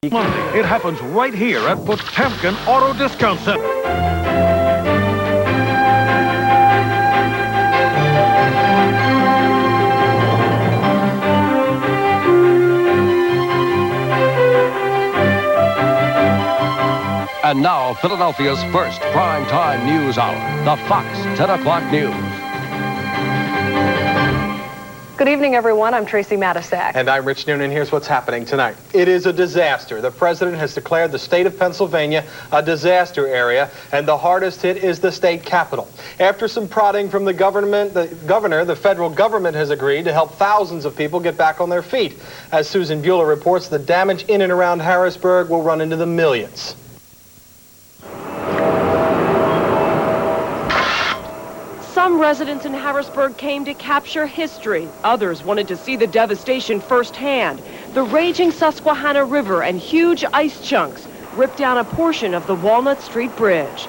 It happens right here at Potemkin Auto Discount Center. And now, Philadelphia's first primetime news hour, the Fox 10 o'clock news. Good evening, everyone. I'm Tracy Matisak. And I'm Rich Noonan. Here's what's happening tonight. It is a disaster. The president has declared the state of Pennsylvania a disaster area, and the hardest hit is the state capital. After some prodding from the governor, the federal government has agreed to help thousands of people get back on their feet. As Susan Bueller reports, the damage in and around Harrisburg will run into the millions. Some residents in Harrisburg came to capture history. Others wanted to see the devastation firsthand. The raging Susquehanna River and huge ice chunks ripped down a portion of the Walnut Street Bridge.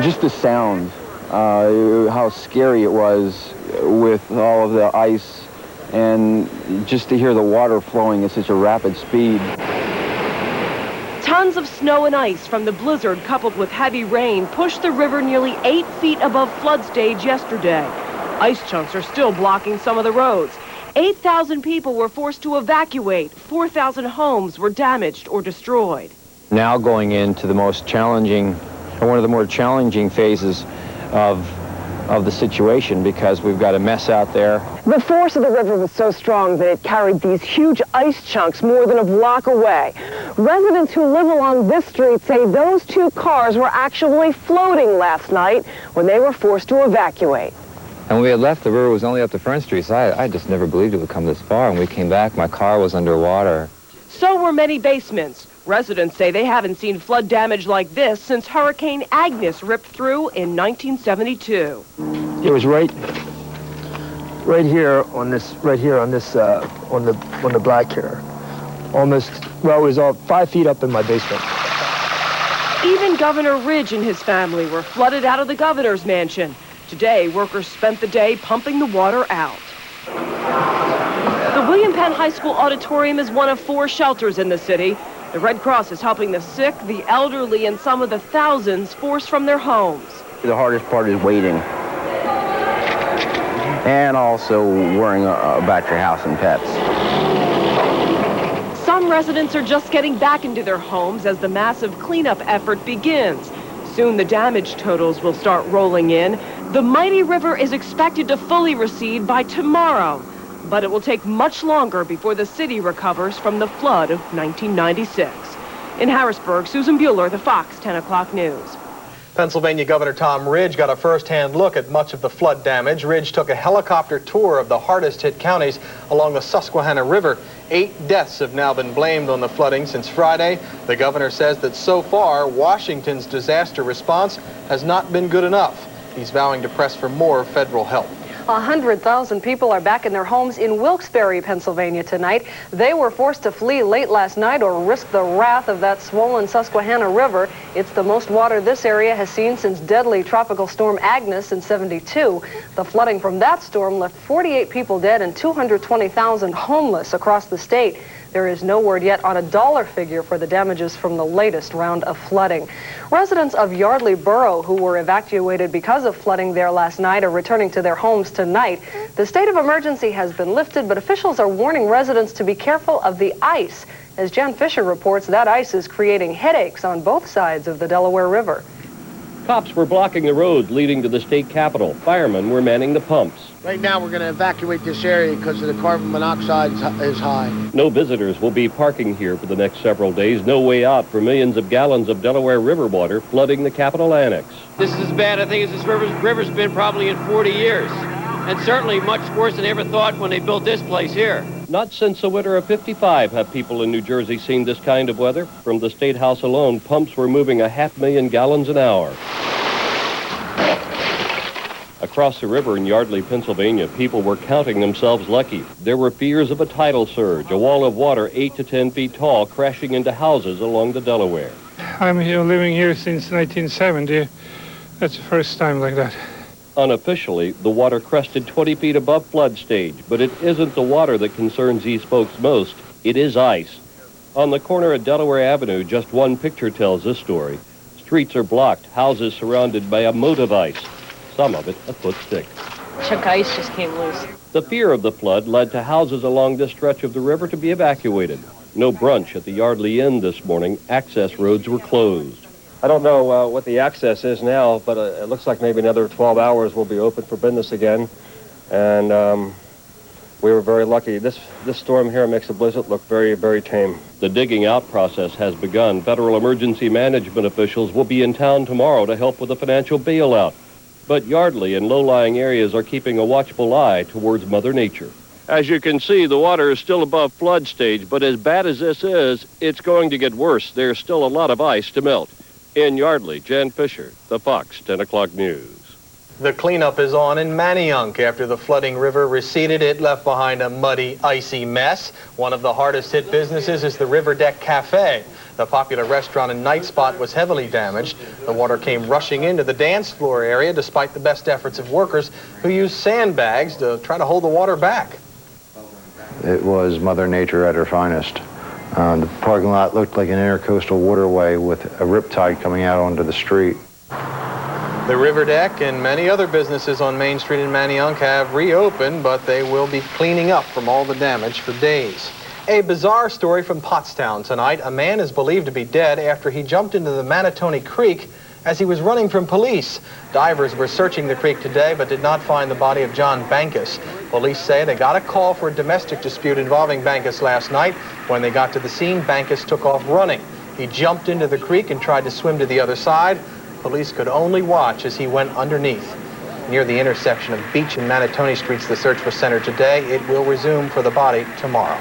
Just the sound, how scary it was with all of the ice, and just to hear the water flowing at such a rapid speed. Tons of snow and ice from the blizzard coupled with heavy rain pushed the river nearly 8 feet above flood stage yesterday. Ice chunks are still blocking some of the roads. 8,000 people were forced to evacuate. 4,000 homes were damaged or destroyed. Now going into the most challenging, one of the more challenging phases of the situation, because we've got a mess out there. The force of the river was so strong that it carried these huge ice chunks more than a block away. Residents who live along this street say those two cars were actually floating last night when they were forced to evacuate. And when we had left, the river was only up to Front Street, so I just never believed it would come this far. And we came back, my car was underwater. So were many basements. Residents say they haven't seen flood damage like this since Hurricane Agnes ripped through in 1972. It was right here on the black here. Almost, well, it was all 5 feet up in my basement. Even Governor Ridge and his family were flooded out of the governor's mansion. Today, workers spent the day pumping the water out. The William Penn High School auditorium is one of 4 shelters in the city. The Red Cross is helping the sick, the elderly, and some of the thousands forced from their homes. The hardest part is waiting. And also worrying about your house and pets. Some residents are just getting back into their homes as the massive cleanup effort begins. Soon the damage totals will start rolling in. The mighty river is expected to fully recede by tomorrow, but it will take much longer before the city recovers from the flood of 1996. In Harrisburg, Susan Bueller, the Fox 10 o'clock news. Pennsylvania Governor Tom Ridge got a first-hand look at much of the flood damage. Ridge took a helicopter tour of the hardest-hit counties along the Susquehanna River. 8 deaths have now been blamed on the flooding since Friday. The governor says that so far, Washington's disaster response has not been good enough. He's vowing to press for more federal help. 100,000 people are back in their homes in Wilkes-Barre, Pennsylvania tonight. They were forced to flee late last night or risk the wrath of that swollen Susquehanna River. It's the most water this area has seen since deadly tropical storm Agnes in '72. The flooding from that storm left 48 people dead and 220,000 homeless across the state. There is no word yet on a dollar figure for the damages from the latest round of flooding. Residents of Yardley Borough who were evacuated because of flooding there last night are returning to their homes tonight. The state of emergency has been lifted, but officials are warning residents to be careful of the ice. As Jen Fisher reports, that ice is creating headaches on both sides of the Delaware River. Cops were blocking the roads leading to the state capitol. Firemen were manning the pumps. Right now, we're going to evacuate this area because the carbon monoxide is high. No visitors will be parking here for the next several days. No way out for millions of gallons of Delaware River water flooding the Capitol Annex. This is as bad, I think, as this river's been probably in 40 years. And certainly much worse than they ever thought when they built this place here. Not since the winter of '55 have people in New Jersey seen this kind of weather. From the State House alone, pumps were moving 500,000 gallons an hour. Across the river in Yardley, Pennsylvania, people were counting themselves lucky. There were fears of a tidal surge, a wall of water 8 to 10 feet tall crashing into houses along the Delaware. I'm living here since 1970. That's the first time like that. Unofficially, the water crested 20 feet above flood stage, but it isn't the water that concerns these folks most. It is ice. On the corner of Delaware Avenue, just one picture tells this story. Streets are blocked, houses surrounded by a moat of ice, some of it a foot thick. Chunk of ice just came loose. The fear of the flood led to houses along this stretch of the river to be evacuated. No brunch at the Yardley Inn this morning. Access roads were closed. I don't know what the access is now, but it looks like maybe another 12 hours will be open for business again. And we were very lucky. This storm here makes the blizzard look very, very tame. The digging out process has begun. Federal emergency management officials will be in town tomorrow to help with the financial bailout. But Yardley and low-lying areas are keeping a watchful eye towards Mother Nature. As you can see, the water is still above flood stage, but as bad as this is, it's going to get worse. There's still a lot of ice to melt. In Yardley, Jan Fisher, the Fox 10 o'clock news. The cleanup is on in Manayunk. After the flooding river receded, it left behind a muddy, icy mess. One of the hardest hit businesses is the River Deck Cafe. The popular restaurant and night spot was heavily damaged. The water came rushing into the dance floor area despite the best efforts of workers who used sandbags to try to hold the water back. It was Mother Nature at her finest. The parking lot looked like an intercoastal waterway with a riptide coming out onto the street. The River Deck and many other businesses on Main Street in Manayunk have reopened, but they will be cleaning up from all the damage for days. A bizarre story from Pottstown tonight. A man is believed to be dead after he jumped into the Manatoni Creek as he was running from police. Divers were searching the creek today but did not find the body of John Bankus. Police say they got a call for a domestic dispute involving Bankus last night. When they got to the scene, Bankus took off running. He jumped into the creek and tried to swim to the other side. Police could only watch as he went underneath. Near the intersection of Beach and Manatoni Streets, the search was centered today. It will resume for the body tomorrow.